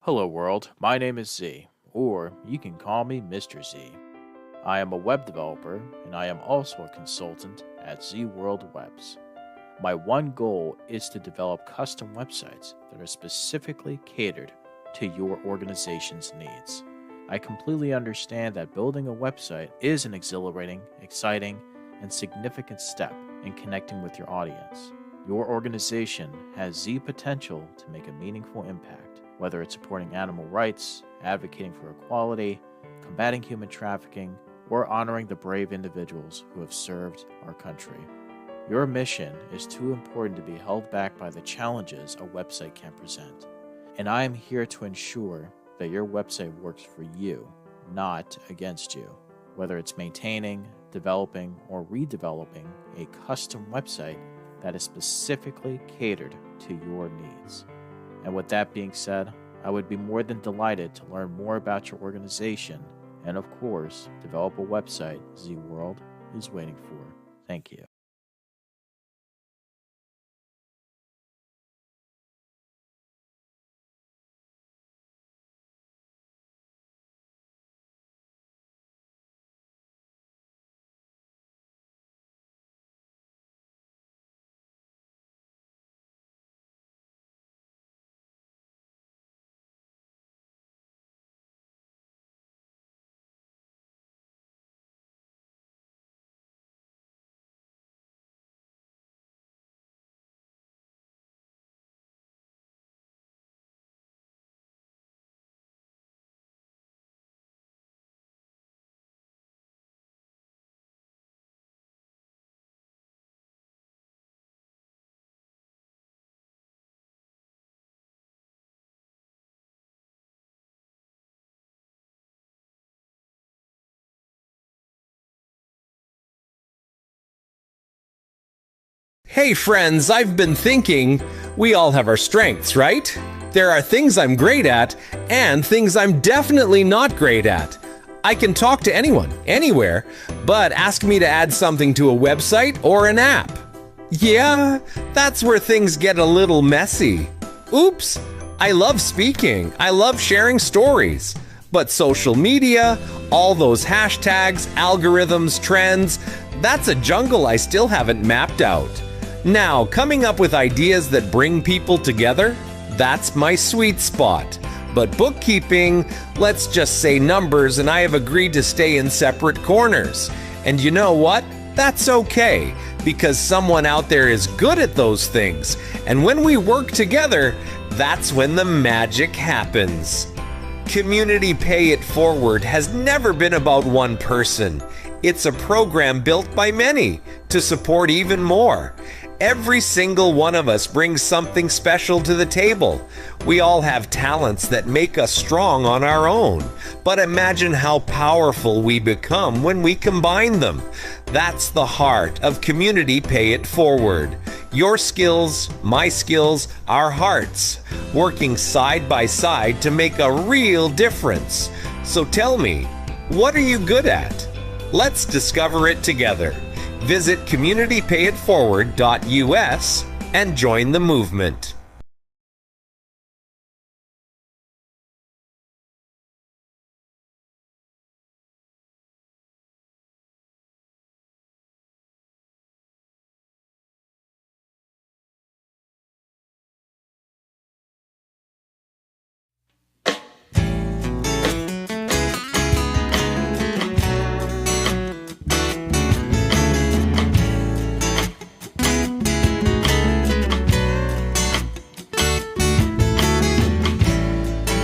Hello, world. My name is Z, or you can call me Mr. Z. I am a web developer, and I am also a consultant at Z World Webs. My one goal is to develop custom websites that are specifically catered to your organization's needs. I completely understand that building a website is an exhilarating, exciting, and significant step in connecting with your audience. Your organization has the potential to make a meaningful impact, whether it's supporting animal rights, advocating for equality, combating human trafficking, or honoring the brave individuals who have served our country. Your mission is too important to be held back by the challenges a website can present. And I am here to ensure that your website works for you, not against you. Whether it's maintaining, developing, or redeveloping a custom website that is specifically catered to your needs. And with that being said, I would be more than delighted to learn more about your organization and, of course, develop a website Z World is waiting for. Thank you. Hey friends, I've been thinking, we all have our strengths, right? There are things I'm great at and things I'm definitely not great at. I can talk to anyone, anywhere, but ask me to add something to a website or an app. Yeah, that's where things get a little messy. Oops, I love speaking, I love sharing stories. But social media, all those hashtags, algorithms, trends, that's a jungle I still haven't mapped out. Now, coming up with ideas that bring people together, that's my sweet spot. But bookkeeping, let's just say numbers, and I have agreed to stay in separate corners. And you know what? That's okay, because someone out there is good at those things. And when we work together, that's when the magic happens. Community Pay It Forward has never been about one person. It's a program built by many to support even more. Every single one of us brings something special to the table. We all have talents that make us strong on our own. But imagine how powerful we become when we combine them. That's the heart of Community Pay It Forward. Your skills, my skills, our hearts, working side by side to make a real difference. So tell me, what are you good at? Let's discover it together. Visit communitypayitforward.us and join the movement.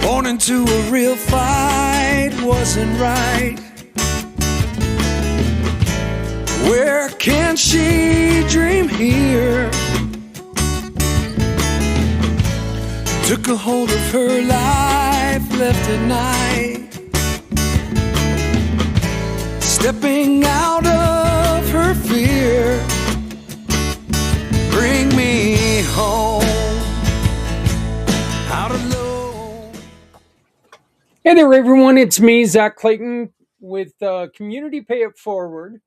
Born into a real fight wasn't right. Where can she dream here? Took a hold of her life, left at night, stepping out of her fear. Bring me home, out alone. Hey there, everyone. It's me, Zach Clayton, with Community Pay It Forward,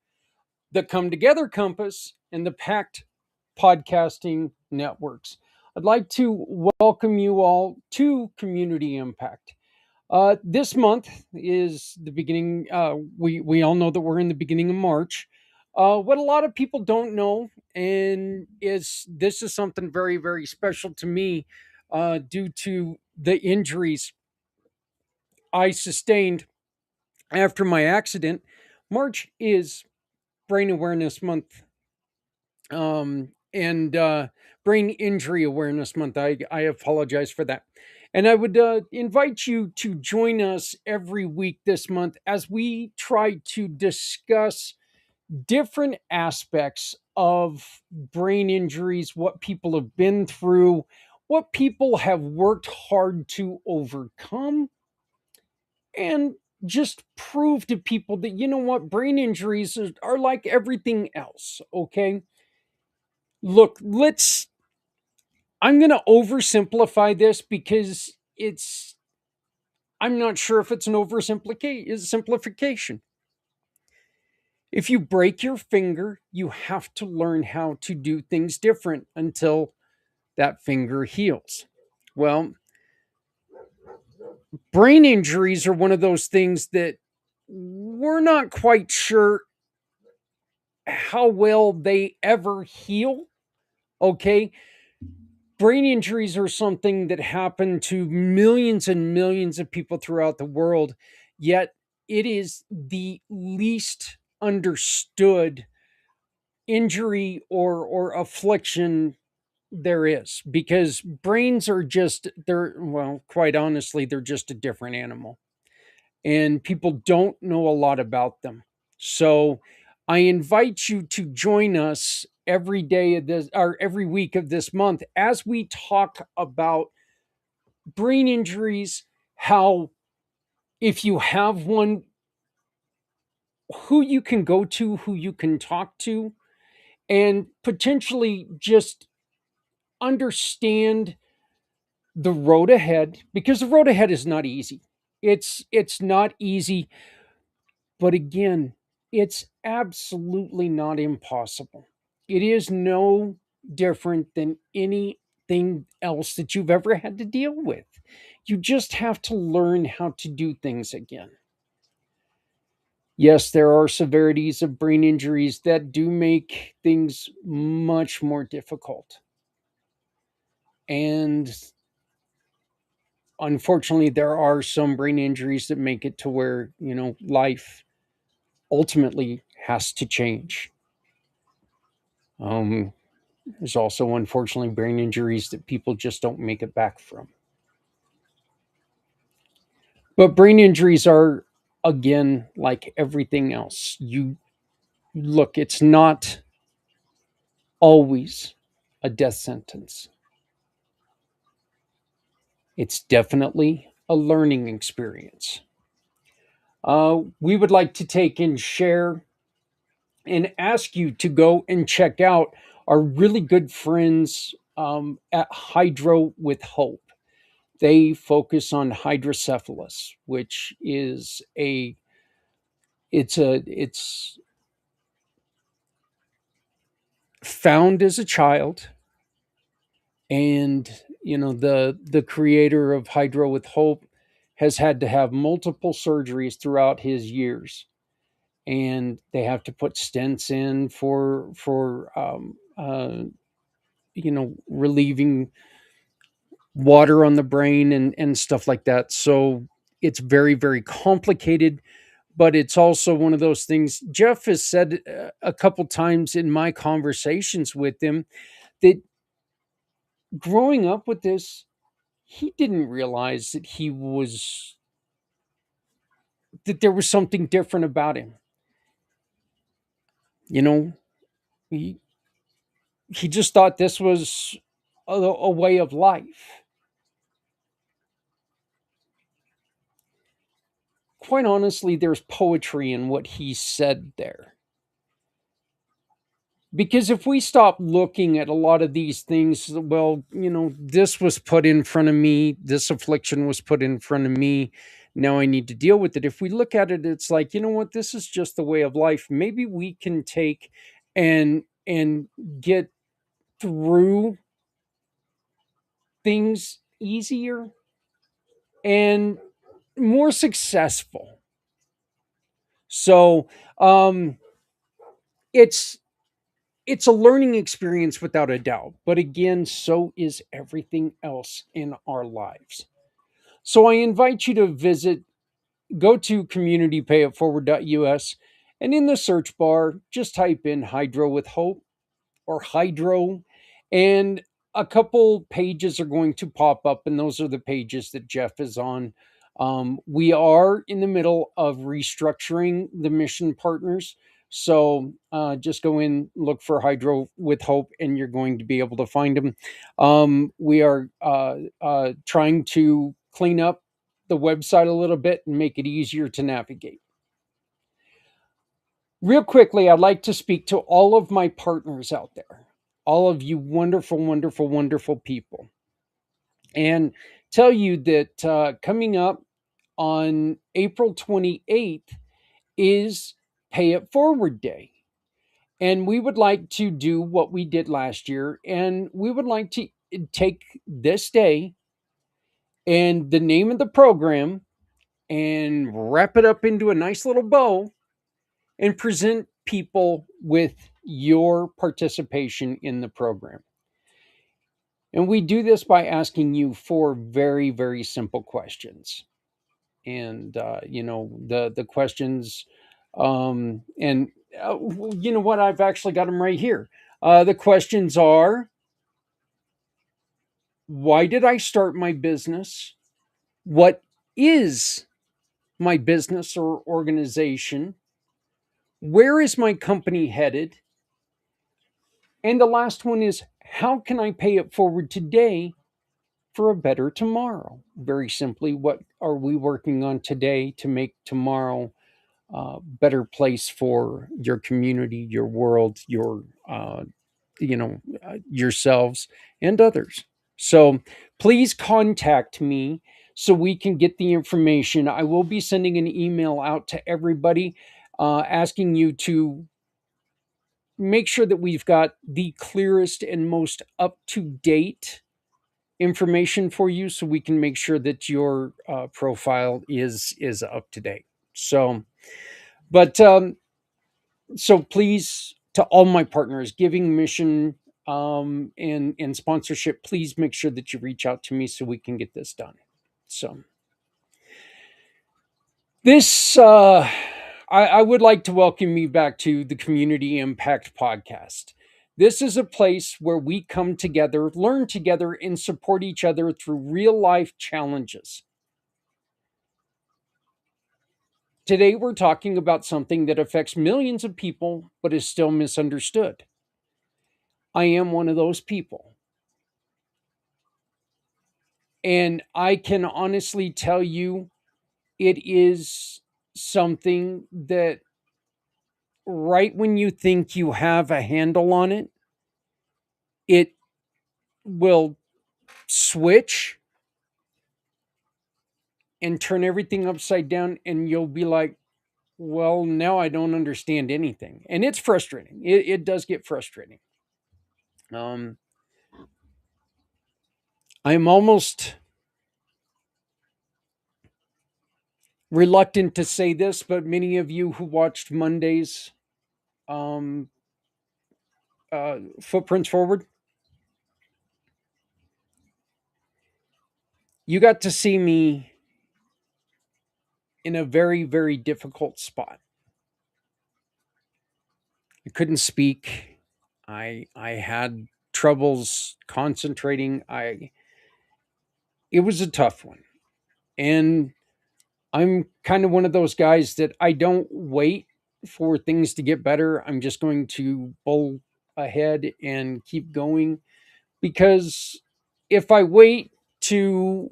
the Come Together Compass, and the IMpACT podcasting networks. I'd like to welcome you all to Community Impact. This month is the beginning. We all know that we're in the beginning of March. What a lot of people don't know, and is this is something very very special to me, due to the injuries I sustained after my accident. March is Brain Awareness Month, and Brain Injury Awareness Month. I apologize for that. And I would invite you to join us every week this month as we try to discuss different aspects of brain injuries, what people have been through, what people have worked hard to overcome, and just prove to people that, you know what, brain injuries are like everything else, okay? Look, I'm going to oversimplify this because I'm not sure if it's an simplification. If you break your finger, you have to learn how to do things different until that finger heals. Well, brain injuries are one of those things that we're not quite sure how well they ever heal. Okay. Brain injuries are something that happen to millions and millions of people throughout the world, yet it is the least understood injury or affliction there is, because brains are just, they're, well, quite honestly, they're just a different animal, and people don't know a lot about them. So I invite you to join us every day of this, or every week of this month, as we talk about brain injuries, how, if you have one, who you can go to, who you can talk to, and potentially just understand the road ahead, because the road ahead is not easy. It's not easy, but again, it's absolutely not impossible. It is no different than anything else that you've ever had to deal with. You just have to learn how to do things again. Yes, there are severities of brain injuries that do make things much more difficult. And unfortunately, there are some brain injuries that make it to where, life ultimately has to change. Um, there's also, unfortunately, brain injuries that people just don't make it back from. But brain injuries are, again, like everything else. You look, it's not always a death sentence. It's definitely a learning experience. We would like to take and share and ask you to go and check out our really good friends, at Hydro with Hope. They focus on hydrocephalus, which is it's found as a child, and the creator of Hydro with Hope has had to have multiple surgeries throughout his years, and they have to put stents in for relieving water on the brain and stuff like that. So it's very very complicated, but it's also one of those things. Jeff has said a couple times in my conversations with him that growing up with this, he didn't realize that there was something different about him. You know, he he just thought this was a way of life. Quite honestly, there's poetry in what he said there. Because if we stop looking at a lot of these things, well, this was put in front of me, this affliction was put in front of me, now I need to deal with it. If we look at it, it's like, you know what, this is just the way of life. Maybe we can take and get through things easier and more successful. So um, it's it's a learning experience without a doubt. But again, so is everything else in our lives. So I invite you to go to communitypayitforward.us, and in the search bar, just type in Hydro with Hope or Hydro, and a couple pages are going to pop up, and those are the pages that Jeff is on. We are in the middle of restructuring the mission partners. So just go in, look for Hydro with Hope, and you're going to be able to find them. We are trying to clean up the website a little bit and make it easier to navigate. Real quickly, I'd like to speak to all of my partners out there, all of you wonderful, wonderful, wonderful people, and tell you that coming up on April 28th is Pay It Forward Day. And we would like to do what we did last year, and we would like to take this day and the name of the program and wrap it up into a nice little bow and present people with your participation in the program. And we do this by asking you four very, very simple questions. And, the questions, and you know what? I've actually got them right here. The questions are: why did I start my business? What is my business or organization? Where is my company headed? And the last one is: how can I pay it forward today for a better tomorrow? Very simply, what are we working on today to make tomorrow a better place for your community, your world, yourselves and others? So please contact me so we can get the information. I will be sending an email out to everybody asking you to make sure that we've got the clearest and most up to date information for you, so we can make sure that your profile is up to date. So, but so please, to all my partners, giving, mission, and sponsorship, please make sure that you reach out to me so we can get this done. So this I would like to welcome you back to the Community Impact Podcast. This is a place where we come together, learn together, and support each other through real life challenges. Today, we're talking about something that affects millions of people but is still misunderstood. I am one of those people. And I can honestly tell you, it is something that right when you think you have a handle on it, it will switch and turn everything upside down, and you'll be like, well, now I don't understand anything. And it's frustrating. It does get frustrating. Um, I'm almost reluctant to say this, but many of you who watched Monday's um, Footprints Forward, you got to see me in a very, very difficult spot. I couldn't speak. I had troubles concentrating. It was a tough one. And I'm kind of one of those guys that I don't wait for things to get better. I'm just going to bowl ahead and keep going, because if I wait to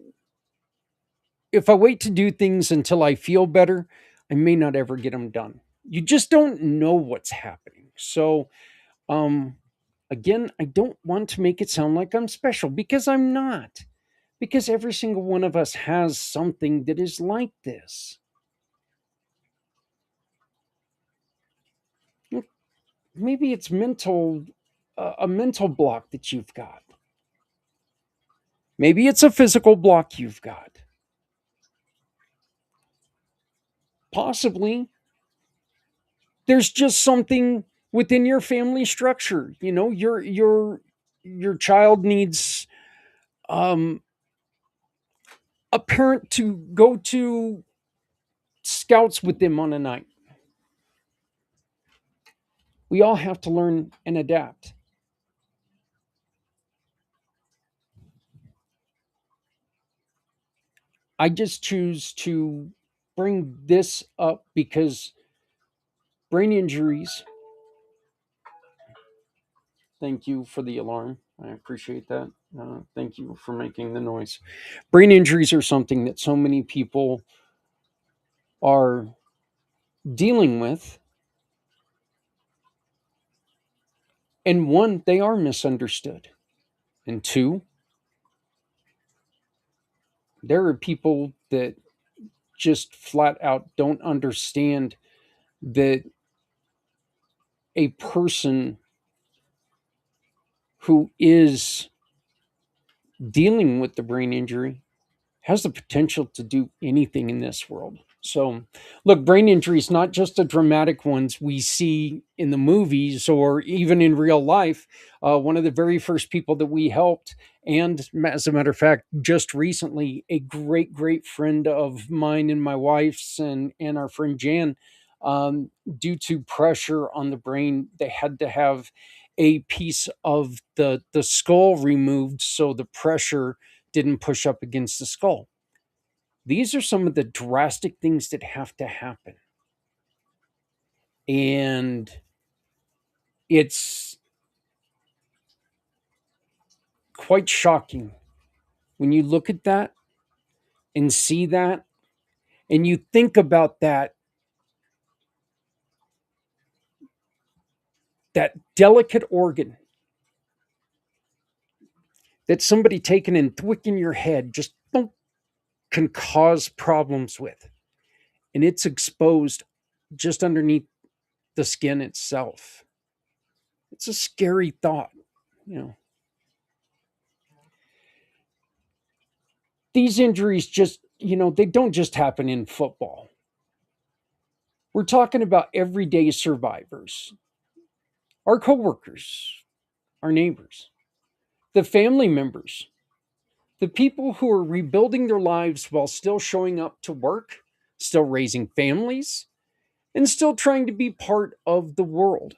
if I wait to do things until I feel better, I may not ever get them done. You just don't know what's happening. So, um again, I don't want to make it sound like I'm special, because I'm not. Because every single one of us has something that is like this. Maybe it's a mental block that you've got. Maybe it's a physical block you've got. Possibly there's just something within your family structure. Your child needs um a parent to go to scouts with them on a night. We all have to learn and adapt. I just choose to bring this up because brain injuries, thank you for the alarm. I appreciate that. Thank you for making the noise. Brain injuries are something that so many people are dealing with. And one, they are misunderstood. And two, there are people that just flat out don't understand that a person who is dealing with the brain injury has the potential to do anything in this world. So, look, brain injuries, not just the dramatic ones we see in the movies or even in real life. One of the very first people that we helped, and as a matter of fact, just recently, a great, great friend of mine and my wife's and our friend Jan, due to pressure on the brain, they had to have a piece of the skull removed so the pressure didn't push up against the skull. These are some of the drastic things that have to happen. And it's quite shocking when you look at that and see that and you think about that delicate organ that somebody taking and thwicking your head just can cause problems with. And it's exposed just underneath the skin itself. It's a scary thought, you know. These injuries just, they don't just happen in football. We're talking about everyday survivors, our coworkers, our neighbors, the family members, the people who are rebuilding their lives while still showing up to work, still raising families, and still trying to be part of the world.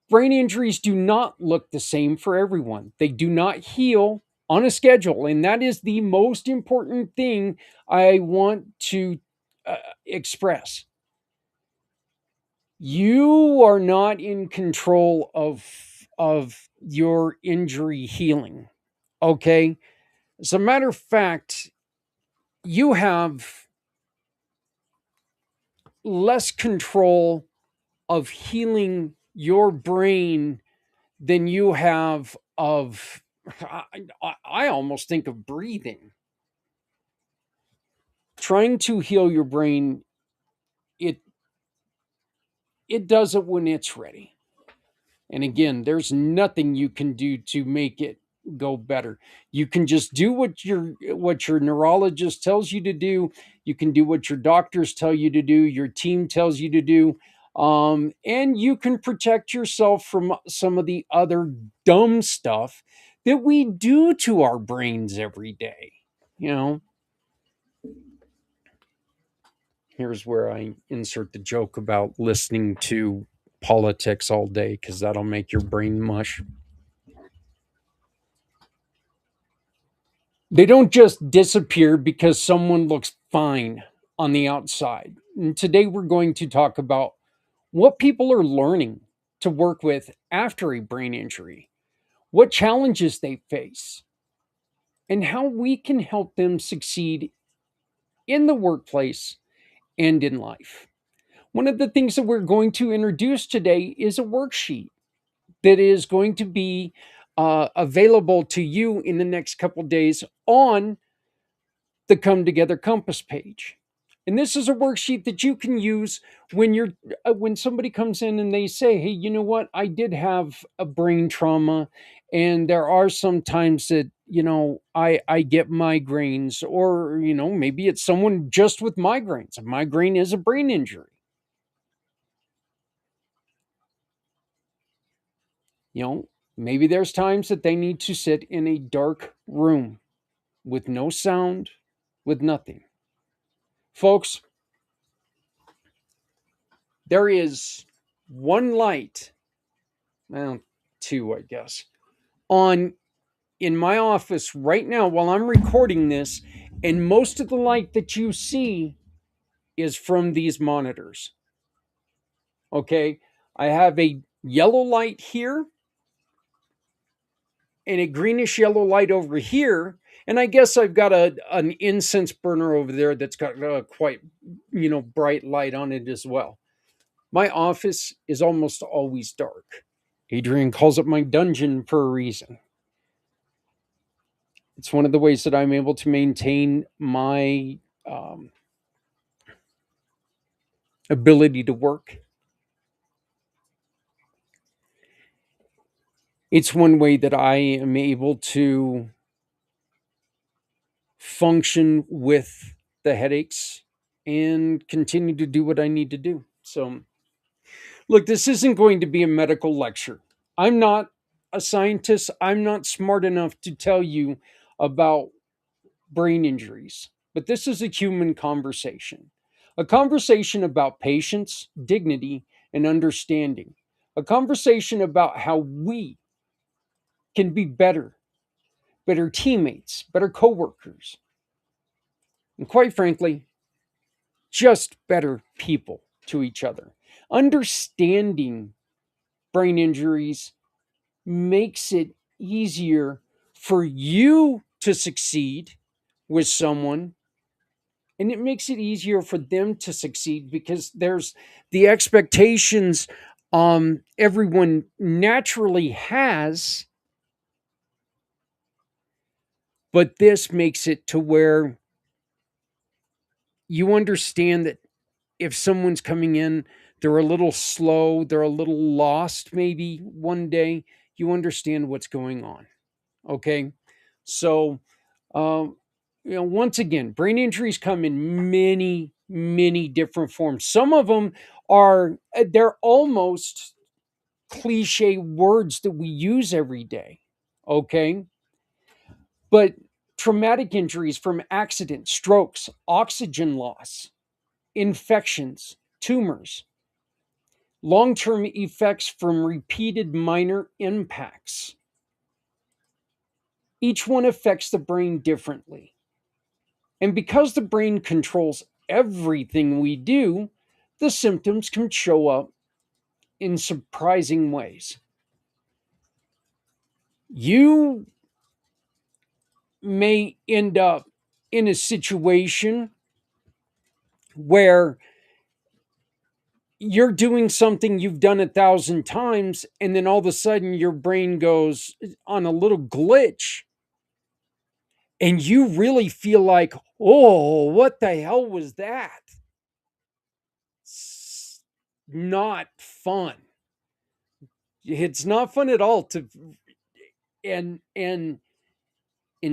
Brain injuries do not look the same for everyone. They do not heal on a schedule. And that is the most important thing I want to express. You are not in control of your injury healing. Okay? As a matter of fact, you have less control of healing your brain than you have of I almost think of breathing. Trying to heal your brain, it it does it when it's ready. And again, there's nothing you can do to make it go better. You can just do what your neurologist tells you to do. You can do what your doctors tell you to do, your team tells you to do. And you can protect yourself from some of the other dumb stuff that we do to our brains every day. You know, here's where I insert the joke about listening to politics all day because that'll make your brain mush. They don't just disappear because someone looks fine on the outside. And today we're going to talk about what people are learning to work with after a brain injury, what challenges they face, and how we can help them succeed in the workplace and in life. One of the things that we're going to introduce today is a worksheet that is going to be available to you in the next couple days on the Come Together Compass page. And this is a worksheet that you can use when somebody comes in and they say, "Hey, you know what? I did have a brain trauma, and there are some times that I get migraines, or maybe it's someone just with migraines. A migraine is a brain injury. you know Maybe there's times that they need to sit in a dark room with no sound, with nothing. Folks, there is one light, well, two, I guess, on in my office right now while I'm recording this, and most of the light that you see is from these monitors. Okay? I have a yellow light here and a greenish yellow light over here, and I guess I've got an incense burner over there that's got quite bright light on it as well. My office is almost always dark. Adrian calls it my dungeon for a reason. It's one of the ways that I'm able to maintain my ability to work. It's one way that I am able to function with the headaches and continue to do what I need to do. So, look, this isn't going to be a medical lecture. I'm not a scientist. I'm not smart enough to tell you about brain injuries, but this is a human conversation. A conversation about patience, dignity, and understanding. A conversation about how we can be better teammates, better coworkers, and quite frankly, just better people to each other. Understanding brain injuries makes it easier for you to succeed with someone, and it makes it easier for them to succeed because there's the expectations everyone naturally has, but this makes it to where you understand that if someone's coming in, they're a little slow, they're a little lost, maybe one day, you understand what's going on. Okay. So, once again, brain injuries come in many, many different forms. Some of them they're almost cliche words that we use every day. Okay. But traumatic injuries from accidents, strokes, oxygen loss, infections, tumors, long term effects from repeated minor impacts. Each one affects the brain differently. And because the brain controls everything we do, the symptoms can show up in surprising ways. You may end up in a situation where you're doing something you've done 1,000 times, and then all of a sudden your brain goes on a little glitch, and you really feel like, oh, what the hell was that? It's not fun. It's not fun at all to and in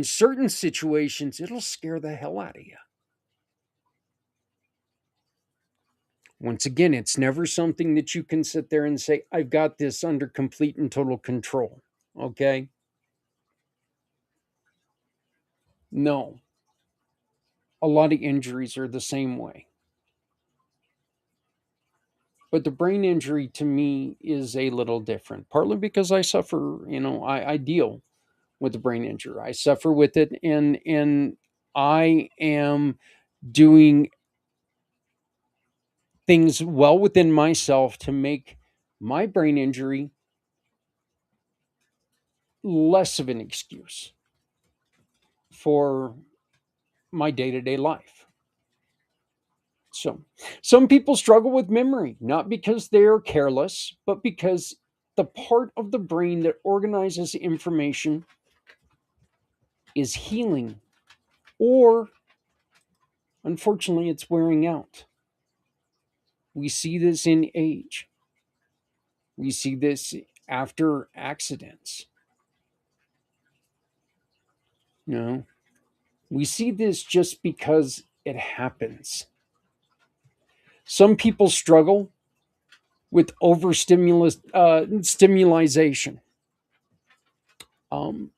certain situations it'll scare the hell out of you. Once again, it's never something that you can sit there and say, I've got this under complete and total control. Okay? No. A lot of injuries are the same way. But the brain injury to me is a little different, partly because I suffer, I deal with the brain injury. I suffer with it, and I am doing things well within myself to make my brain injury less of an excuse for my day-to-day life. So, some people struggle with memory, not because they're careless, but because the part of the brain that organizes information is healing, or unfortunately, it's wearing out. We see this in age. We see this after accidents. No, we see this just because it happens. Some people struggle with overstimulus stimulation. Um,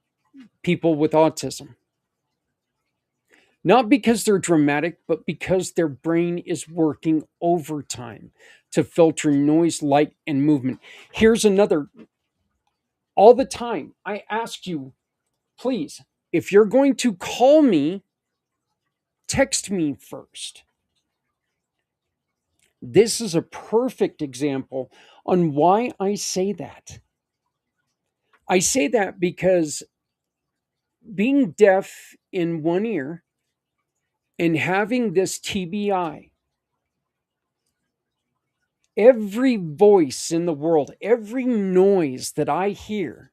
People with autism, not because they're dramatic, but because their brain is working overtime to filter noise, light, and movement. Here's another. All the time, I ask you, please, if you're going to call me, text me first. This is a perfect example on why I say that. I say that because being deaf in one ear and having this TBI, every voice in the world, every noise that I hear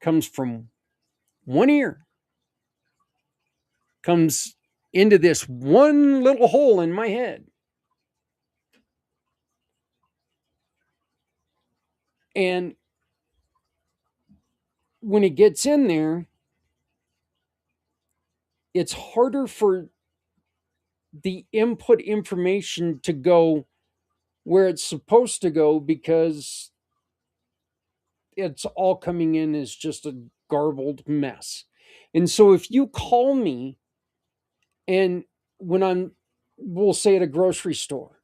comes from one ear, comes into this one little hole in my head. And when it gets in there, it's harder for the input information to go where it's supposed to go because it's all coming in as just a garbled mess. And so if you call me and when we'll say at a grocery store,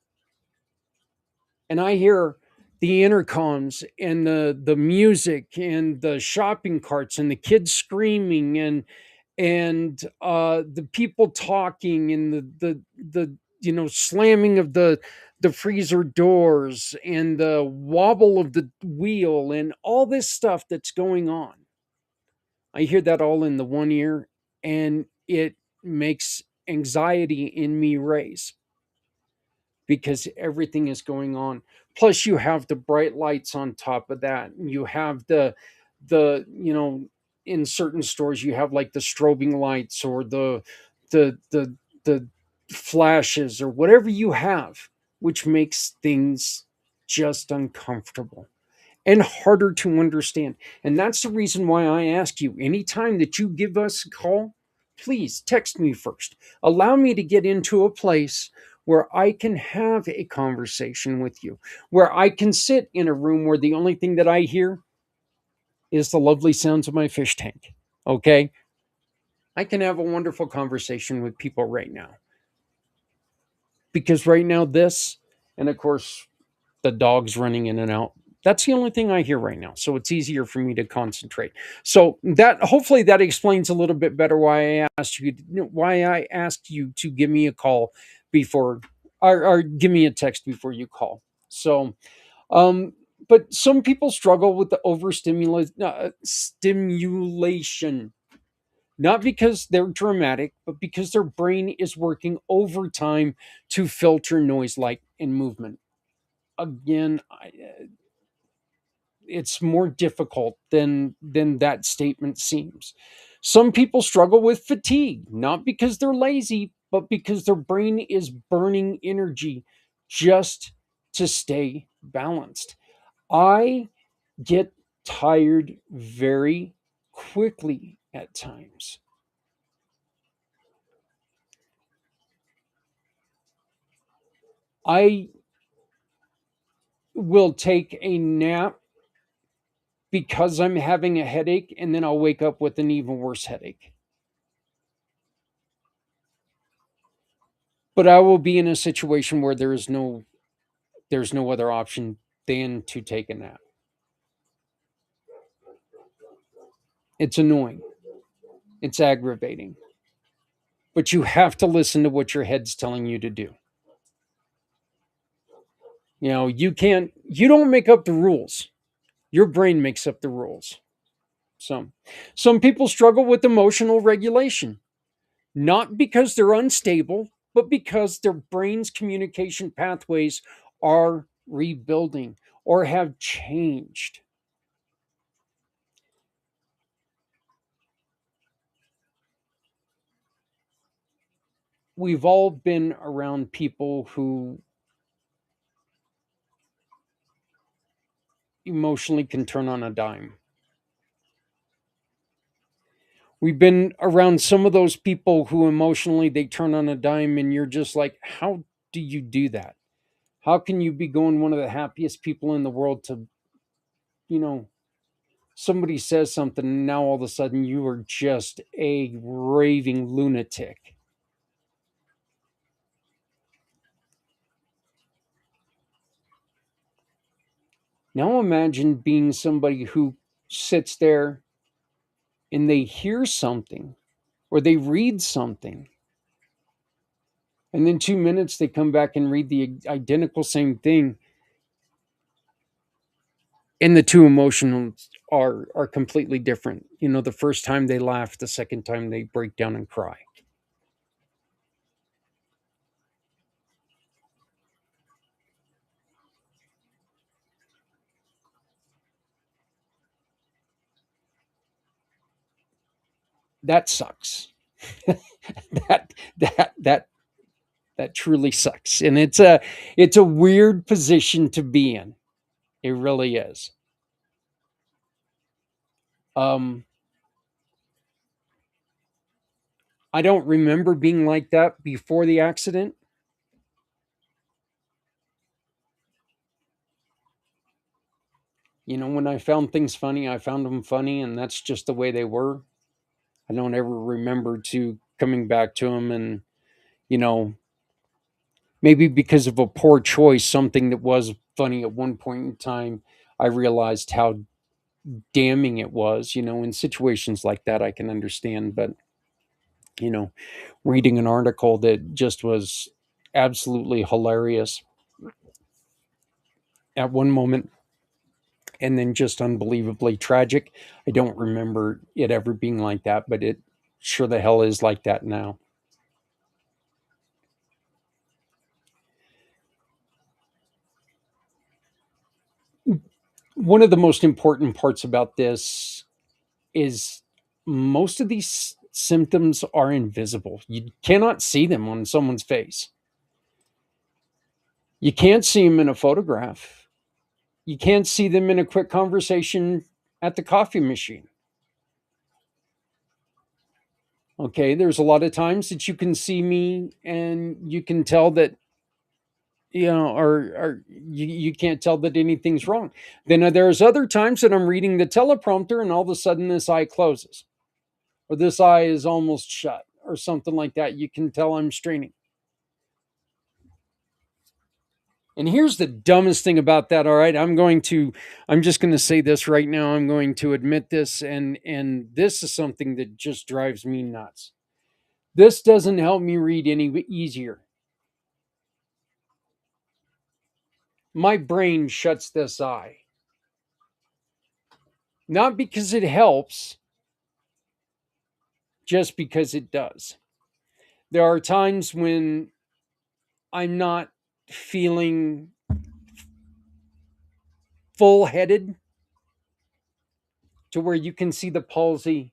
and I hear the intercoms and the music and the shopping carts and the kids screaming and the people talking and the slamming of the freezer doors and the wobble of the wheel and all this stuff that's going on. I hear that all in the one ear, and it makes anxiety in me raise because everything is going on. Plus, you have the bright lights on top of that. You have the in certain stores you have like the strobing lights or the flashes or whatever you have, which makes things just uncomfortable and harder to understand. And that's the reason why I ask you, anytime that you give us a call, please text me first. Allow me to get into a place where I can have a conversation with you, where I can sit in a room where the only thing that I hear is the lovely sounds of my fish tank. Okay? I can have a wonderful conversation with people right now. Because right now, this, and of course, the dogs running in and out. That's the only thing I hear right now. So it's easier for me to concentrate. So that hopefully that explains a little bit better why I asked you to give me a call before or give me a text before you call. So um but some people struggle with the stimulation, not because they're dramatic, but because their brain is working overtime to filter noise, light, and movement. Again, it's more difficult than that statement seems. Some people struggle with fatigue, not because they're lazy, but because their brain is burning energy just to stay balanced. I get tired very quickly at times. I will take a nap because I'm having a headache, and then I'll wake up with an even worse headache. But I will be in a situation where there's no other option than to take a nap. It's annoying. It's aggravating. But you have to listen to what your head's telling you to do. You don't make up the rules. Your brain makes up the rules. So, some people struggle with emotional regulation, not because they're unstable, but because their brain's communication pathways are rebuilding or have changed. We've all been around people who emotionally can turn on a dime. We've been around some of those people who emotionally they turn on a dime, and you're just like, how do you do that? How can you be going one of the happiest people in the world to, you know, somebody says something and now all of a sudden you are just a raving lunatic. Now imagine being somebody who sits there and they hear something or they read something, and in 2 minutes they come back and read the identical same thing, and the two emotions are completely different. You know, the first time they laugh, the second time they break down and cry. That sucks. that that that that truly sucks, and it's a weird position to be in. It really is. um I don't remember being like that before the accident. You know, when I found things funny, I found them funny, and that's just the way they were. I don't ever remember to coming back to them, and you know, maybe because of a poor choice, something that was funny at one point in time, I realized how damning it was. You know, in situations like that, I can understand, but you know, reading an article that just was absolutely hilarious at one moment and then just unbelievably tragic. I don't remember it ever being like that, but it sure the hell is like that now. One of the most important parts about this is most of these symptoms are invisible. You cannot see them on someone's face. You can't see them in a photograph. You can't see them in a quick conversation at the coffee machine. Okay, there's a lot of times that you can see me and you can tell that, you know, or you can't tell that anything's wrong. Then there's other times that I'm reading the teleprompter and all of a sudden this eye closes or this eye is almost shut or something like that. You can tell I'm straining. And here's the dumbest thing about that. All right, I'm just going to say this right now. I'm going to admit this, and this is something that just drives me nuts. This doesn't help me read any easier. My brain shuts this eye. Not because it helps, just because it does. There are times when I'm not feeling full headed to where you can see the palsy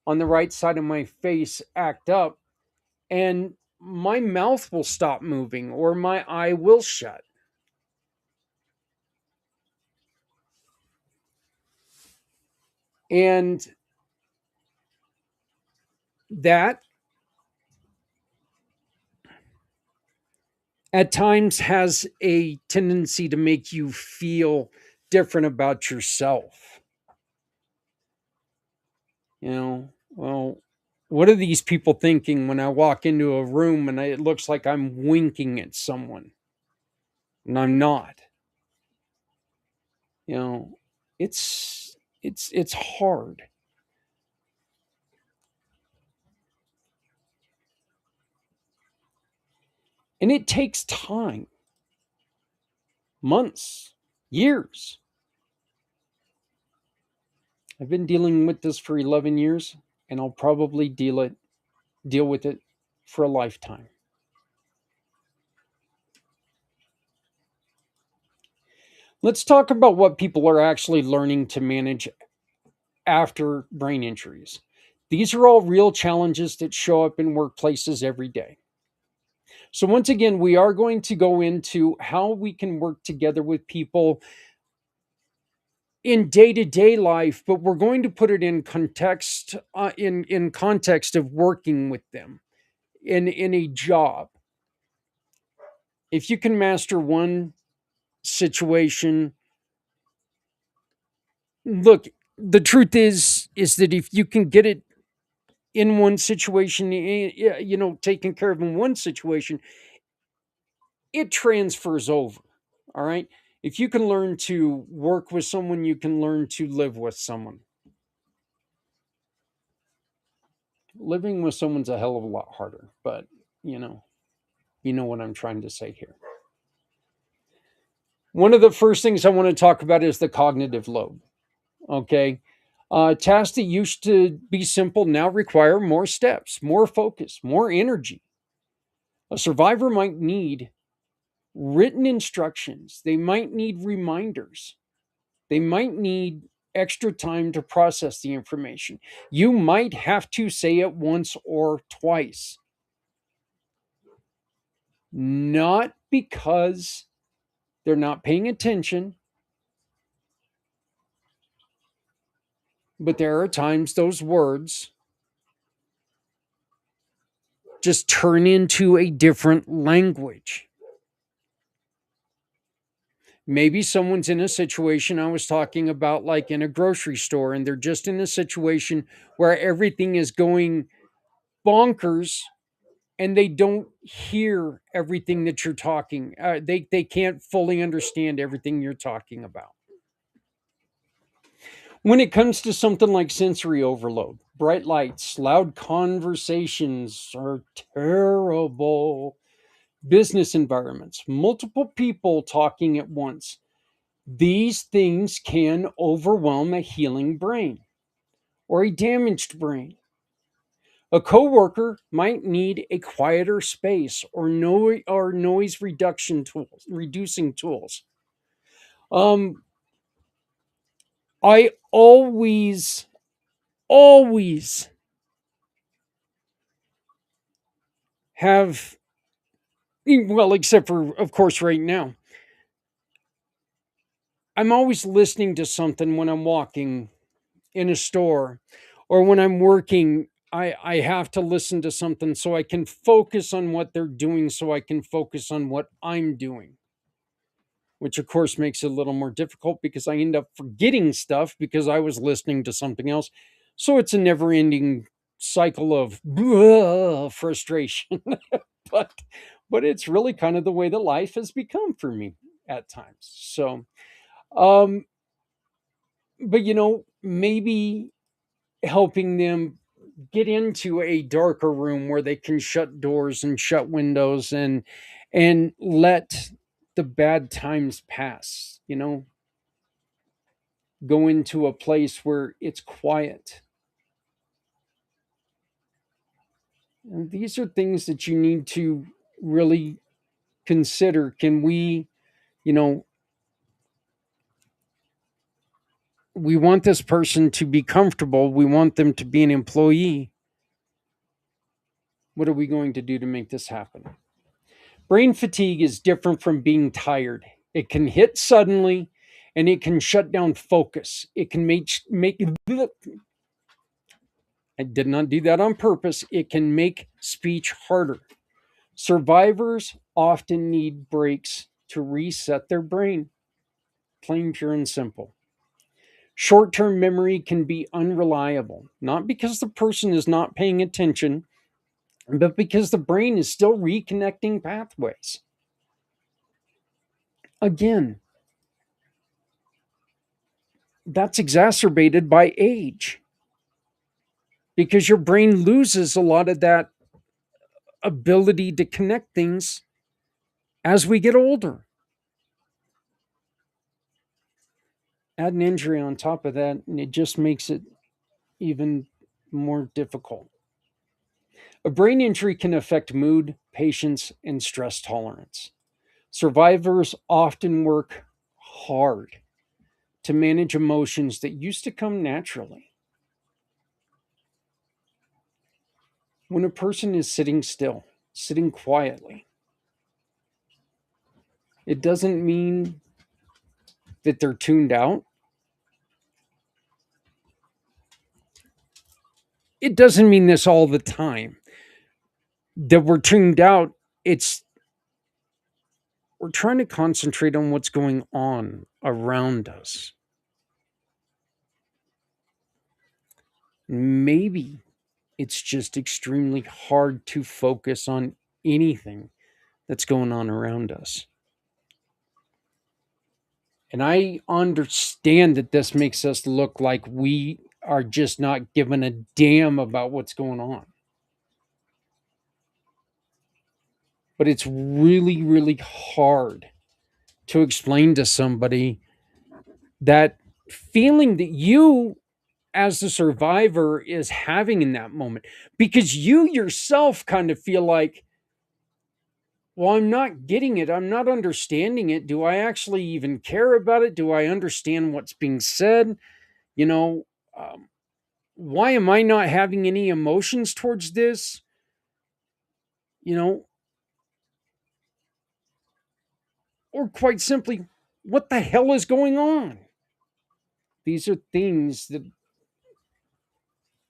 on the right side of my face act up, and my mouth will stop moving or my eye will shut. And that at times has a tendency to make you feel different about yourself. You know, well, what are these people thinking when I walk into a room and it looks like I'm winking at someone and I'm not? You know, it's hard. And it takes time, months, years. I've been dealing with this for 11 years and I'll probably deal with it for a lifetime. Let's talk about what people are actually learning to manage after brain injuries. These are all real challenges that show up in workplaces every day. So, once again, we are going to go into how we can work together with people in day-to-day life, but we're going to put it in context, in context of working with them in a job. If you can master one situation, look, the truth is that if you can get it in one situation, taken care of in one situation, it transfers over. All right. If you can learn to work with someone, you can learn to live with someone. Living with someone's a hell of a lot harder, but you know, you know what I'm trying to say here. One of the first things I want to talk about is the cognitive load. Okay. Tasks that used to be simple now require more steps, more focus, more energy. A survivor might need written instructions, they might need reminders, they might need extra time to process the information. You might have to say it once or twice. Not because they're not paying attention, but there are times those words just turn into a different language. Maybe someone's in a situation I was talking about, like in a grocery store, and they're just in a situation where everything is going bonkers and they don't hear everything that you're talking. They can't fully understand everything you're talking about. When it comes to something like sensory overload, bright lights, loud conversations are terrible. Business environments, multiple people talking at once. These things can overwhelm a healing brain or a damaged brain. A coworker might need a quieter space or noise reducing tools. Um, I always have, well, except for of course right now, I'm always listening to something when I'm walking in a store or when I'm working. I have to listen to something so I can focus on what they're doing, so I can focus on what I'm doing, which of course makes it a little more difficult because I end up forgetting stuff because I was listening to something else. So it's a never ending cycle of frustration. but but it's really kind of the way that life has become for me at times. So um but maybe helping them get into a darker room where they can shut doors and shut windows and let the bad times pass, go into a place where it's quiet. And these are things that you need to really consider. Can we, you know, we want this person to be comfortable, we want them to be an employee. What are we going to do to make this happen? Brain fatigue is different from being tired. It can hit suddenly and it can shut down focus. It can make I did not do that on purpose. It can make speech harder. Survivors often need breaks to reset their brain, plain, pure, and simple. Short term memory can be unreliable, not because the person is not paying attention, but because the brain is still reconnecting pathways. Again, that's exacerbated by age because your brain loses a lot of that ability to connect things as we get older. Add an injury on top of that, and it just makes it even more difficult. A brain injury can affect mood, patience, and stress tolerance. Survivors often work hard to manage emotions that used to come naturally. When a person is sitting still, sitting quietly, it doesn't mean that they're tuned out. it doesn't mean this all the time that we're tuned out. It's we're trying to concentrate on what's going on around us. Maybe it's just extremely hard to focus on anything that's going on around us. And I understand that this makes us look like we are just not giving a damn about what's going on. But it's really, really hard to explain to somebody that feeling that you, as the survivor, is having in that moment, because you yourself kind of feel like, well, I'm not getting it. I'm not understanding it. Do I actually even care about it? Do I understand what's being said? You know, um, why am I not having any emotions towards this? You know, or quite simply, what the hell is going on? These are things that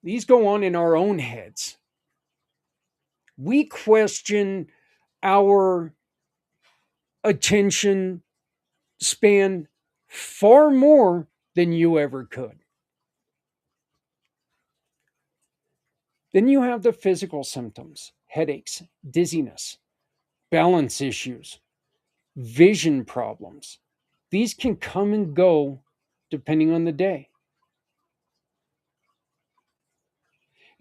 these go on in our own heads. We question our attention span far more than you ever could. Then you have the physical symptoms: headaches, dizziness, balance issues, vision problems. These can come and go depending on the day.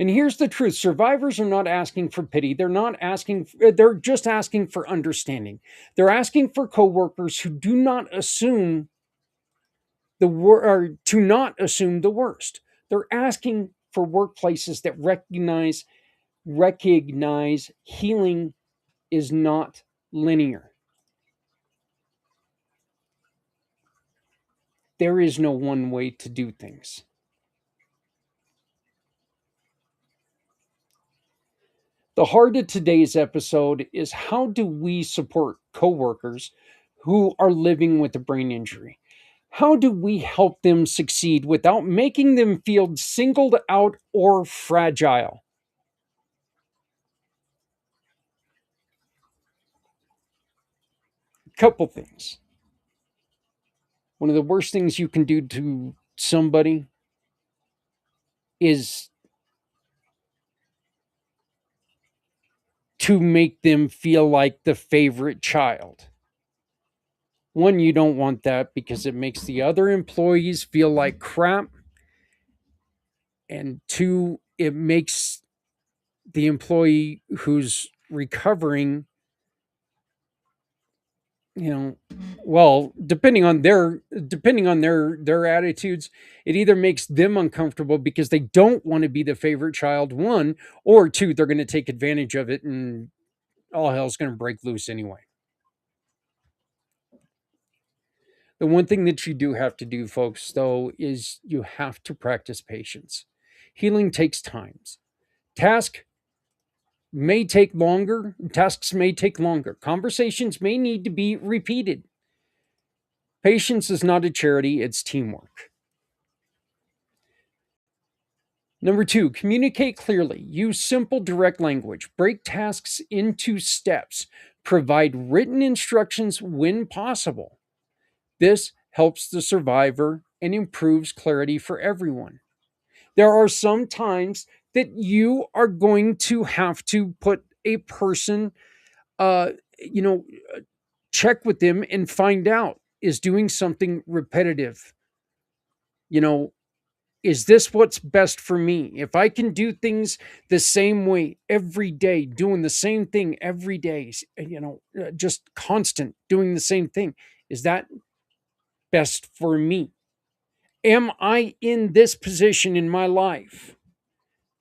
And here's the truth: survivors are not asking for pity. They're not asking, they're just asking for understanding. They're asking for coworkers who do not assume or to not assume the worst. They're asking for workplaces that recognize healing is not linear. There is no one way to do things. The heart of today's episode is: how do we support coworkers who are living with a brain injury? How do we help them succeed without making them feel singled out or fragile? Couple things. One of the worst things you can do to somebody is to make them feel like the favorite child. One, you don't want that because it makes the other employees feel like crap. And two, it makes the employee who's recovering, you know, well, depending on their attitudes, it either makes them uncomfortable because they don't want to be the favorite child, one, or two, they're going to take advantage of it and all hell's going to break loose anyway. The one thing that you do have to do, folks, though, is you have to practice patience. Healing takes time. Tasks may take longer. Tasks may take longer. Conversations may need to be repeated. Patience is not a charity, it's teamwork. Number two, communicate clearly. Use simple, direct language. Break tasks into steps. Provide written instructions when possible. This helps the survivor and improves clarity for everyone. There are some times that you are going to have to put a person, uh, you know, check with them and find out, is doing something repetitive. You know, is this what's best for me? If I can do things the same way every day, doing the same thing every day, just constant doing the same thing, is that best for me? Am I in this position in my life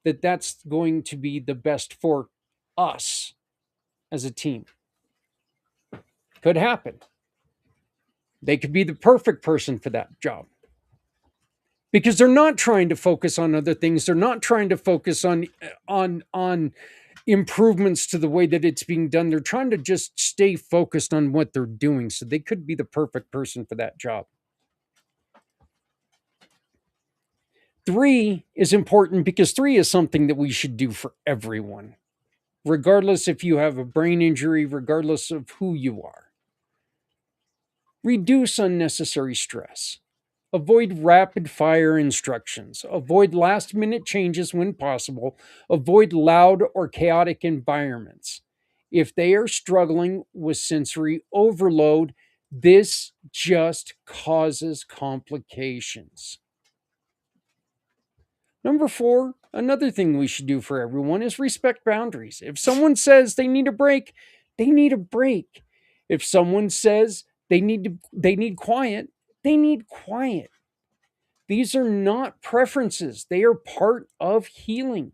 that that's going to be the best for us as a team? Could happen. They could be the perfect person for that job because they're not trying to focus on other things. They're not trying to focus on improvements to the way that it's being done. They're trying to just stay focused on what they're doing. So they could be the perfect person for that job. Three is important because three is something that we should do for everyone, regardless if you have a brain injury, regardless of who you are. Reduce unnecessary stress. Avoid rapid fire instructions. Avoid last minute changes when possible. Avoid loud or chaotic environments. If they are struggling with sensory overload, this just causes complications. Number four, another thing we should do for everyone is respect boundaries. If someone says they need a break, they need a break. If someone says they need quiet, they need quiet. These are not preferences. They are part of healing.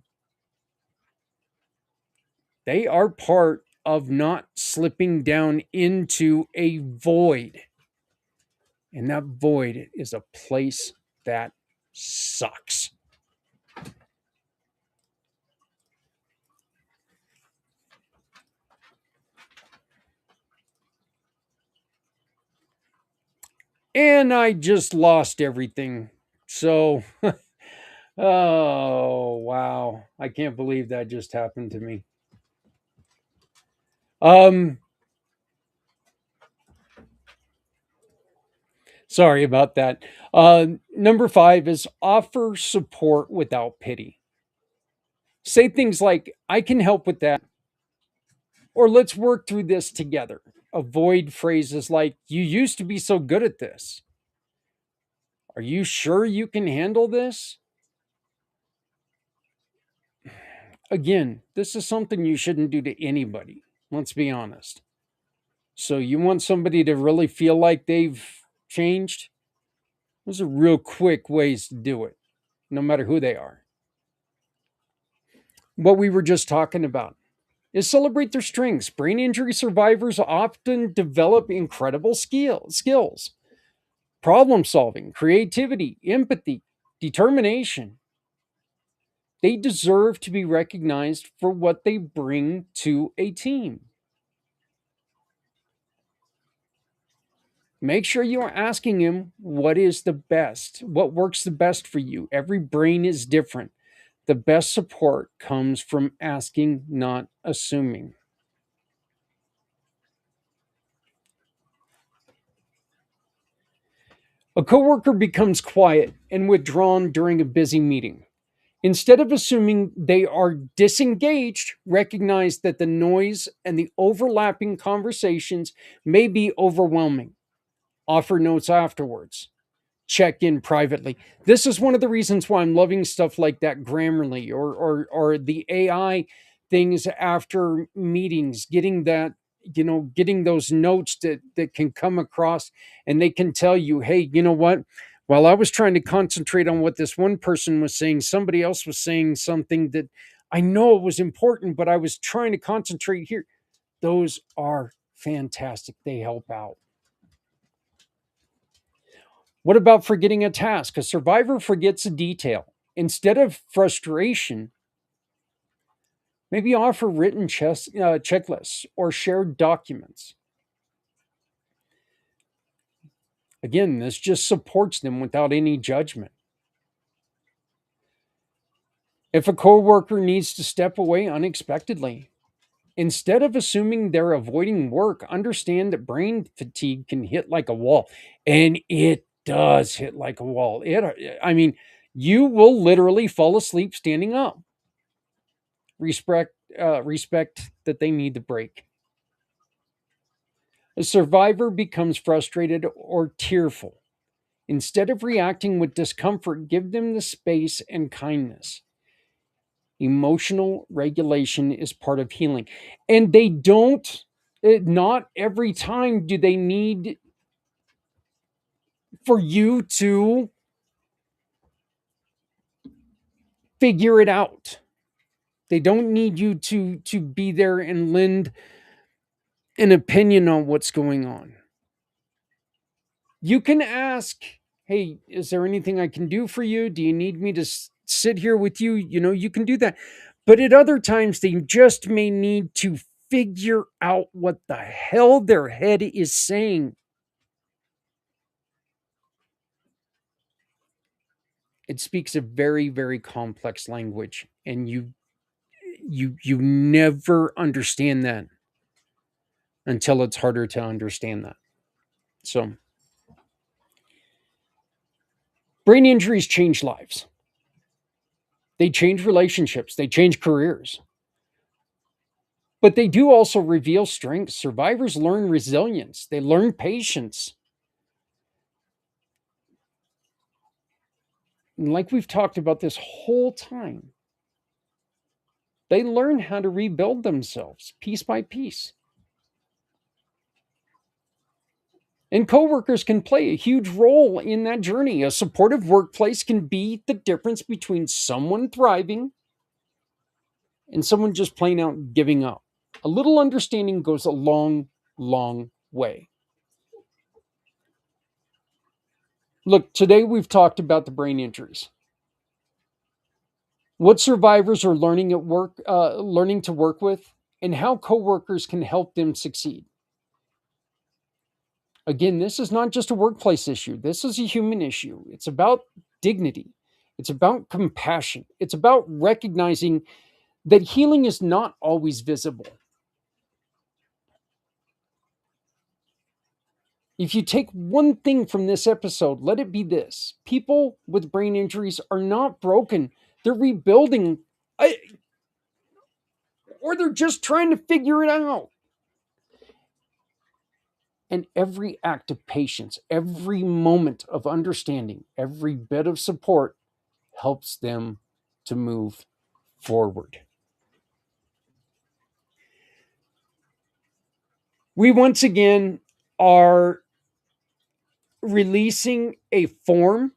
They are part of not slipping down into a void. And that void is a place that sucks. And I just lost everything. So, oh, wow. I can't believe that just happened to me. Sorry about that. Number five is offer support without pity. Say things like, I can help with that, or let's work through this together. Avoid phrases like, you used to be so good at this. Are you sure you can handle this? Again, this is something you shouldn't do to anybody. Let's be honest. So, you want somebody to really feel like they've changed? Those are real quick ways to do it, no matter who they are. What we were just talking about is celebrate their strengths. Brain injury survivors often develop incredible skills, problem solving, creativity, empathy, determination. They deserve to be recognized for what they bring to a team. Make sure you are asking him what is the best, what works the best for you. Every brain is different. The best support comes from asking, not assuming. A coworker becomes quiet and withdrawn during a busy meeting. Instead of assuming they are disengaged, recognize that the noise and the overlapping conversations may be overwhelming. Offer notes afterwards. Check in privately. This is one of the reasons why I'm loving stuff like that Grammarly or the AI things after meetings, getting that, getting those notes that can come across and they can tell you, hey, you know what? While I was trying to concentrate on what this one person was saying, somebody else was saying something that I know it was important, but I was trying to concentrate here. Those are fantastic. They help out. What about forgetting a task? A survivor forgets a detail. Instead of frustration, maybe offer written checklists or shared documents. Again, this just supports them without any judgment. If a coworker needs to step away unexpectedly, instead of assuming they're avoiding work, understand that brain fatigue can hit like a wall. And it does hit like a wall. I mean, you will literally fall asleep standing up. Respect that they need the break. A survivor becomes frustrated or tearful. Instead of reacting with discomfort, give them the space and kindness. Emotional regulation is part of healing. And they don't, not every time do they need for you to figure it out. They don't need you to be there and lend an opinion on what's going on. You can ask, hey, is there anything I can do for you? Do you need me to sit here with you? You can do that. But at other times, they just may need to figure out what the hell their head is saying. It speaks a very, very complex language, and you never understand that until it's harder to understand that. So, brain injuries change lives. They change relationships, they change careers. But they do also reveal strengths. Survivors learn resilience, they learn patience. And like we've talked about this whole time, they learn how to rebuild themselves piece by piece. And coworkers can play a huge role in that journey. A supportive workplace can be the difference between someone thriving and someone just plain out giving up. A little understanding goes a long, long way. Look, today we've talked about the brain injuries. What survivors are learning at work, learning to work with, and how coworkers can help them succeed. Again, this is not just a workplace issue. This is a human issue. It's about dignity. It's about compassion. It's about recognizing that healing is not always visible. If you take one thing from this episode, let it be this: people with brain injuries are not broken, they're rebuilding, or they're just trying to figure it out. And every act of patience, every moment of understanding, every bit of support helps them to move forward. We once again are releasing a form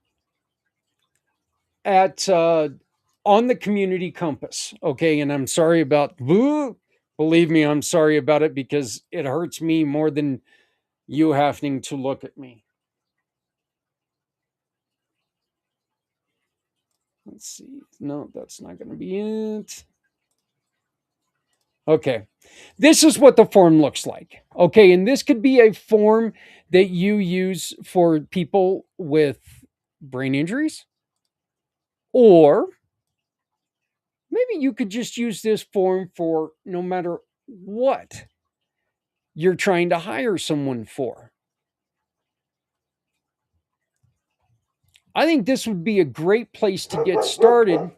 at on the community compass. Okay, and I'm sorry about, believe me, I'm sorry about it, because it hurts me more than you having to look at me. Let's see. No, that's not going to be it. Okay. This is what the form looks like. Okay. And this could be a form that you use for people with brain injuries, or maybe you could just use this form for no matter what you're trying to hire someone for. I think this would be a great place to get started.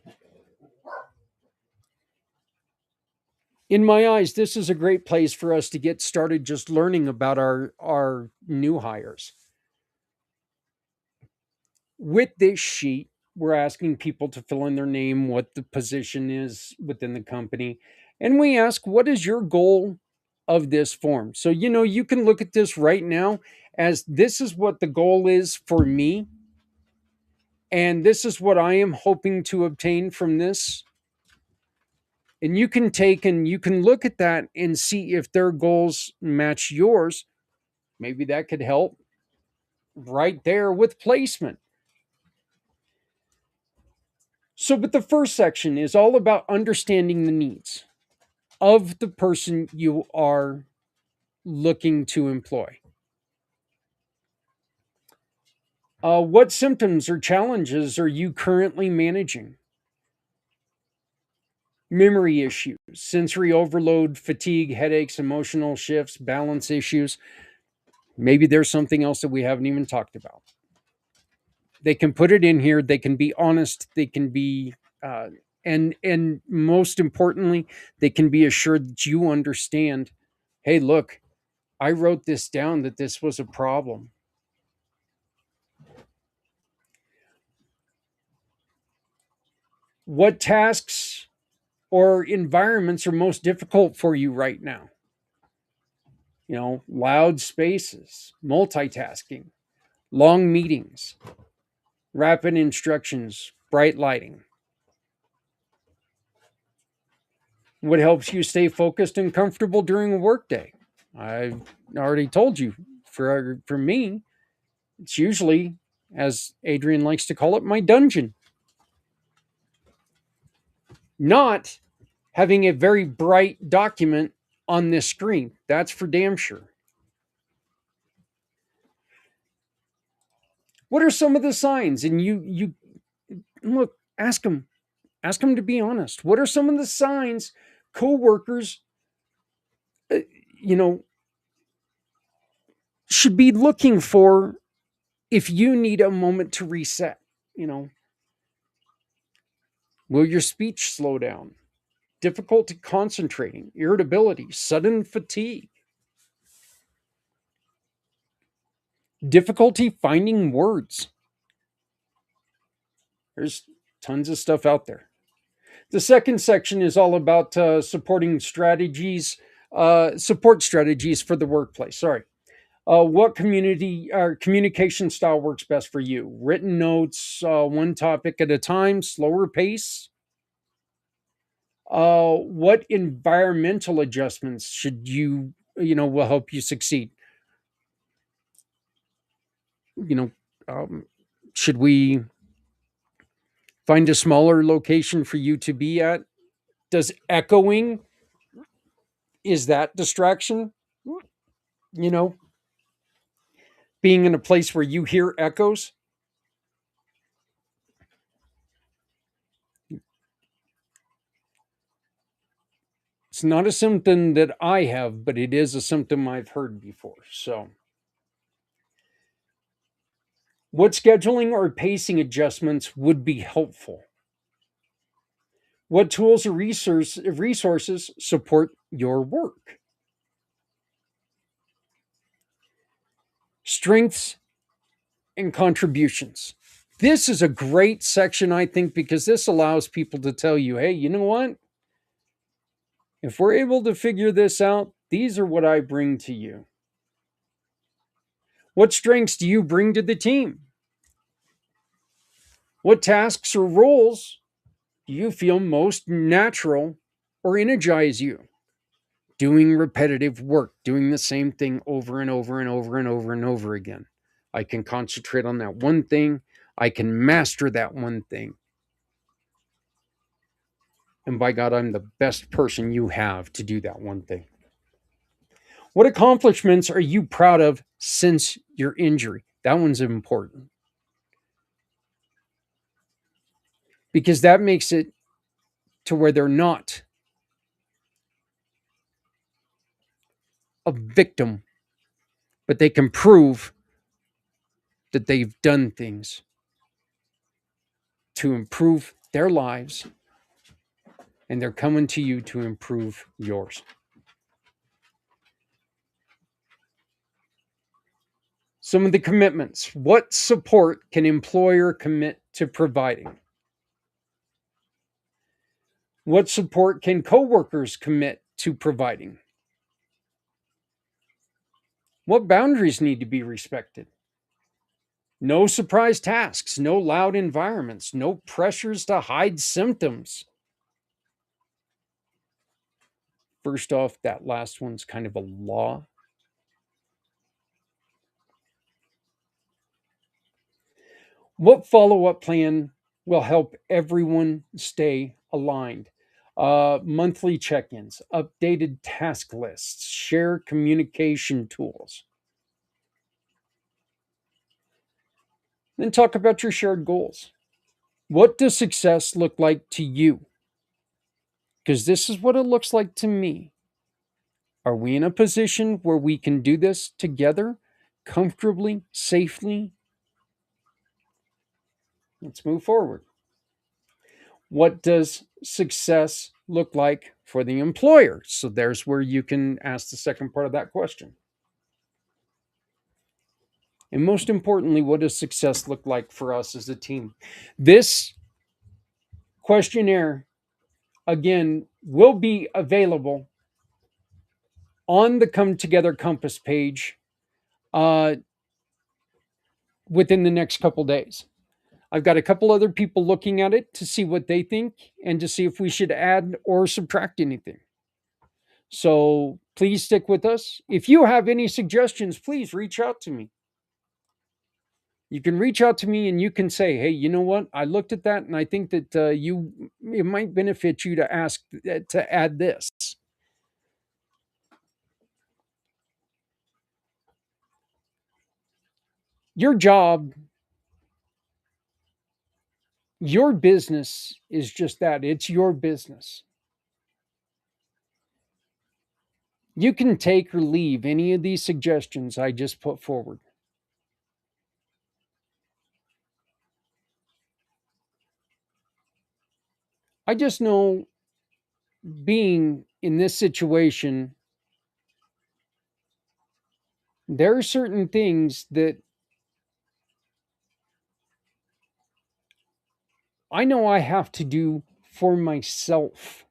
In my eyes, this is a great place for us to get started just learning about our new hires. With this sheet, we're asking people to fill in their name, what the position is within the company, and we ask, what is your goal of this form? So, you can look at this right now as, this is what the goal is for me, and this is what I am hoping to obtain from this. And you can take and you can look at that and see if their goals match yours. Maybe that could help right there with placement. So, but the first section is all about understanding the needs of the person you are looking to employ. What symptoms or challenges are you currently managing? Memory issues, sensory overload, fatigue, headaches, emotional shifts, balance issues. Maybe there's something else that we haven't even talked about. They can put it in here. They can be honest. They can be, and most importantly, they can be assured that you understand. Hey, look, I wrote this down that this was a problem. What tasks or environments are most difficult for you right now? Loud spaces, multitasking, long meetings, rapid instructions, bright lighting. What helps you stay focused and comfortable during a workday? I've already told you, for me, it's usually, as Adrian likes to call it, my dungeon. Not having a very bright document on this screen. That's for damn sure. What are some of the signs? And you And look, ask them to be honest. What are some of the signs coworkers, uh, you know, should be looking for if you need a moment to reset? You know, will your speech slow down? Difficulty concentrating, irritability, sudden fatigue, difficulty finding words. There's tons of stuff out there. The second section is all about support strategies for the workplace. Sorry. What community or communication style works best for you? Written notes, one topic at a time, slower pace. What environmental adjustments should will help you succeed? You know, um, should we find a smaller location for you to be at? Does echoing, is that distraction? You know, being in a place where you hear echoes? It's not a symptom that I have, but it is a symptom I've heard before. So, what scheduling or pacing adjustments would be helpful? What tools or resources support your work? Strengths and contributions. This is a great section, I think, because this allows people to tell you, hey, you know what? If we're able to figure this out, these are what I bring to you. What strengths do you bring to the team? What tasks or roles do you feel most natural or energize you? Doing repetitive work, doing the same thing over and over and over and over and over again. I can concentrate on that one thing. I can master that one thing. And by God, I'm the best person you have to do that one thing. What accomplishments are you proud of since your injury? That one's important because that makes it to where they're not a victim, but they can prove that they've done things to improve their lives, and they're coming to you to improve yours. Some of the commitments. What support can employer commit to providing? What support can coworkers commit to providing? What boundaries need to be respected? No surprise tasks, no loud environments, no pressures to hide symptoms. First off, that last one's kind of a law. What follow up plan will help everyone stay aligned? Monthly check ins, updated task lists, shared communication tools. Then talk about your shared goals. What does success look like to you? Because this is what it looks like to me. Are we in a position where we can do this together, comfortably, safely? Let's move forward. What does success look like for the employer? So there's where you can ask the second part of that question. And most importantly, what does success look like for us as a team? This questionnaire, again, will be available on the Come Together Compass page uh, within the next couple days. I've got a couple other people looking at it to see what they think and to see if we should add or subtract anything. So please stick with us. If you have any suggestions, please reach out to me. You can reach out to me and you can say, hey, you know what? I looked at that and I think that it might benefit you to ask to add this. Your job Your business is just that. It's your business. You can take or leave any of these suggestions I just put forward. I just know, being in this situation, there are certain things that I know I have to do for myself.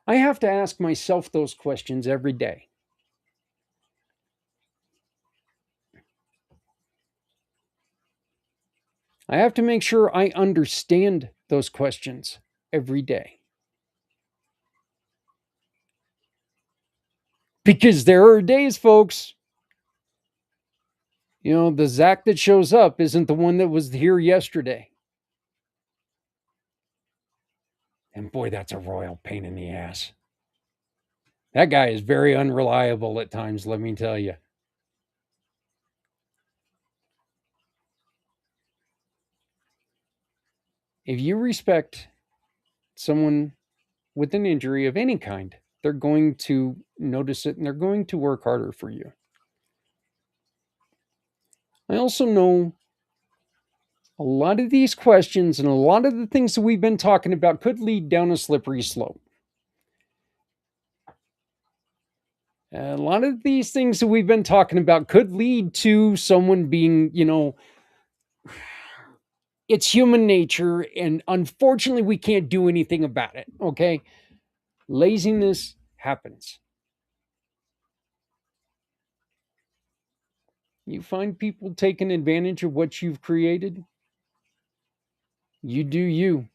I have to ask myself those questions every day. I have to make sure I understand those questions every day. Because there are days, folks, the Zach that shows up isn't the one that was here yesterday. And boy, that's a royal pain in the ass. That guy is very unreliable at times, let me tell you. If you respect someone with an injury of any kind, they're going to notice it and they're going to work harder for you. I also know a lot of these questions and a lot of the things that we've been talking about could lead down a slippery slope. A lot of these things that we've been talking about could lead to someone being, it's human nature, and unfortunately, we can't do anything about it, okay? Laziness happens. You find people taking advantage of what you've created, you do you.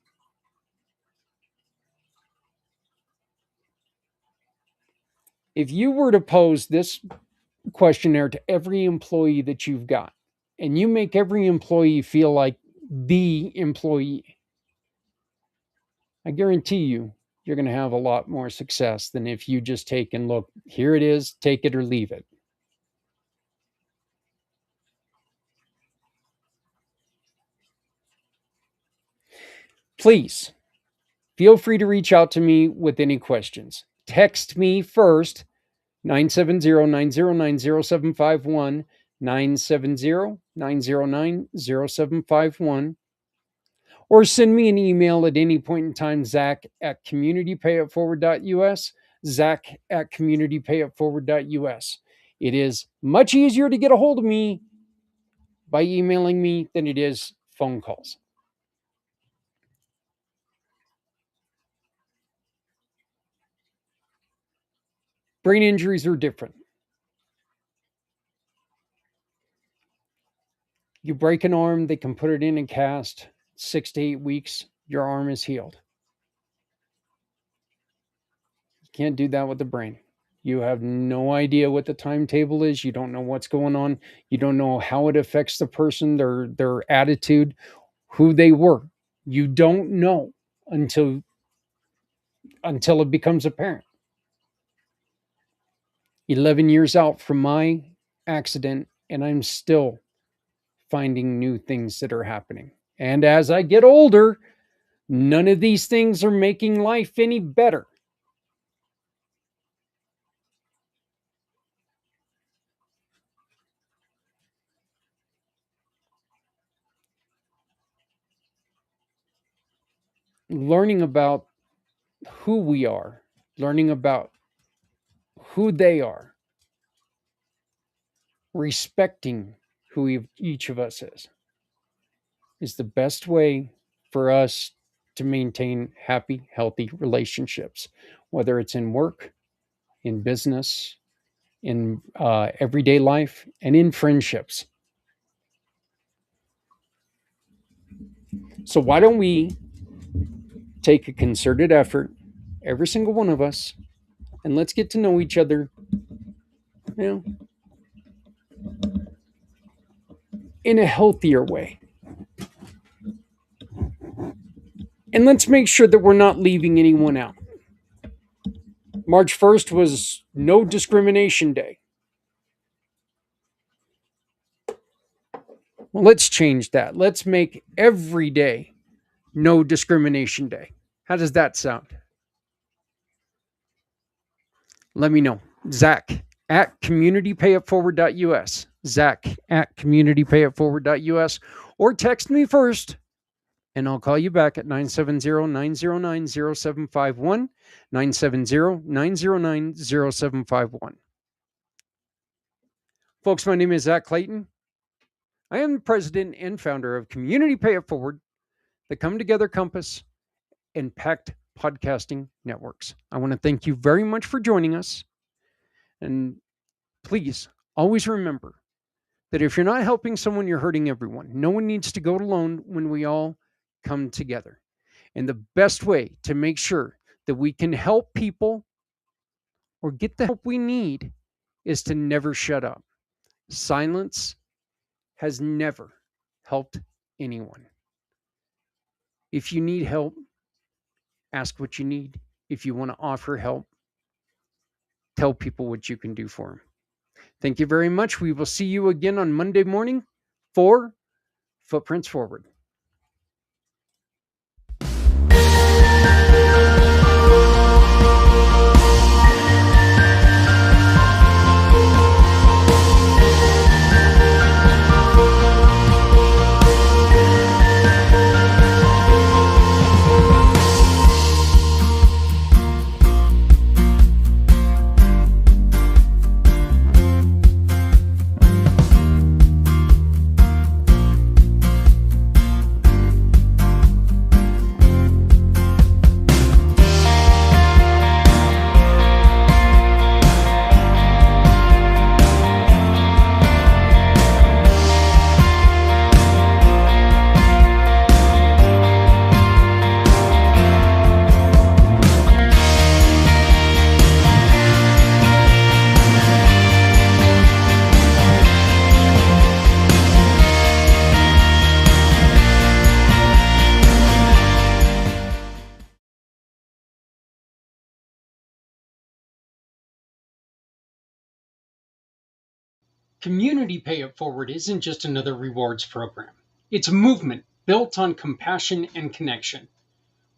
If you were to pose this questionnaire to every employee that you've got, and you make every employee feel like the employee, I guarantee you're going to have a lot more success than if you just take and look, here it is, take it or leave it. Please feel free to reach out to me with any questions. Text me first, 970-909-0751, 970-909-0751, or send me an email at any point in time, zach@communitypayitforward.us, zach@communitypayitforward.us. It is much easier to get a hold of me by emailing me than it is phone calls. Brain injuries are different. You break an arm, they can put it in a cast, 6 to 8 weeks, your arm is healed. You can't do that with the brain. You have no idea what the timetable is. You don't know what's going on. You don't know how it affects the person, their attitude, who they were. You don't know until it becomes apparent. 11 years out from my accident, and I'm still finding new things that are happening. And as I get older, none of these things are making life any better. Learning about who we are, learning about who they are, respecting who each of us is the best way for us to maintain happy, healthy relationships, whether it's in work, in business, in everyday life, and in friendships. So why don't we take a concerted effort, every single one of us, and let's get to know each other, in a healthier way. And let's make sure that we're not leaving anyone out. March 1st was No Discrimination Day. Well, let's change that. Let's make every day No Discrimination Day. How does that sound? Let me know. Zach at communitypayitforward.us. Zach at communitypayitforward.us. Or text me first, and I'll call you back at 970-909-0751. 970-909-0751. Folks, my name is Zach Clayton. I am the president and founder of Community Pay It Forward, the Come Together Compass, and IMpACT podcasting networks. I want to thank you very much for joining us. And please always remember that if you're not helping someone, you're hurting everyone. No one needs to go it alone when we all come together. And the best way to make sure that we can help people or get the help we need is to never shut up. Silence has never helped anyone. If you need help, ask what you need. If you want to offer help, tell people what you can do for them. Thank you very much. We will see you again on Monday morning for Footprints Forward. Community Pay It Forward isn't just another rewards program. It's a movement built on compassion and connection.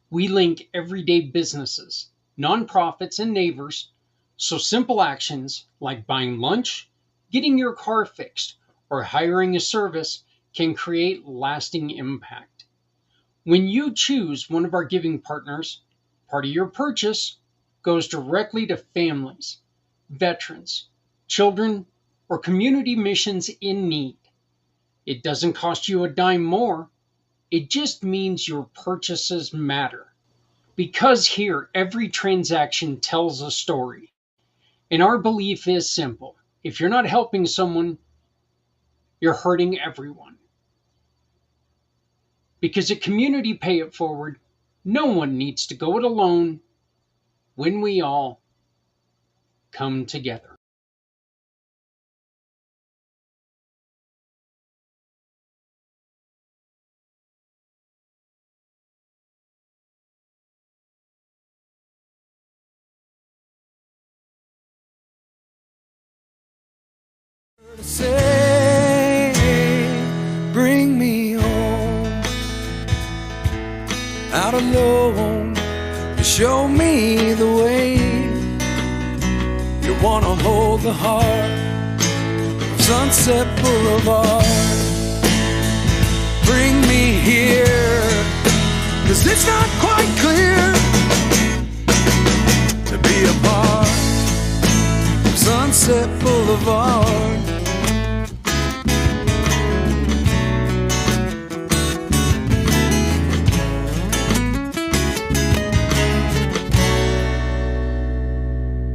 We link everyday businesses, nonprofits, and neighbors so simple actions like buying lunch, getting your car fixed, or hiring a service can create lasting impact. When you choose one of our giving partners, part of your purchase goes directly to families, veterans, children, or community missions in need. It doesn't cost you a dime more. It just means your purchases matter. Because here, every transaction tells a story. And our belief is simple. If you're not helping someone, you're hurting everyone. Because at Community Pay It Forward, no one needs to go it alone when we all come together. Say, bring me home, out alone, you show me the way. You wanna hold the heart of Sunset Boulevard. Bring me here, 'cause it's not quite clear to be a part of Sunset Boulevard.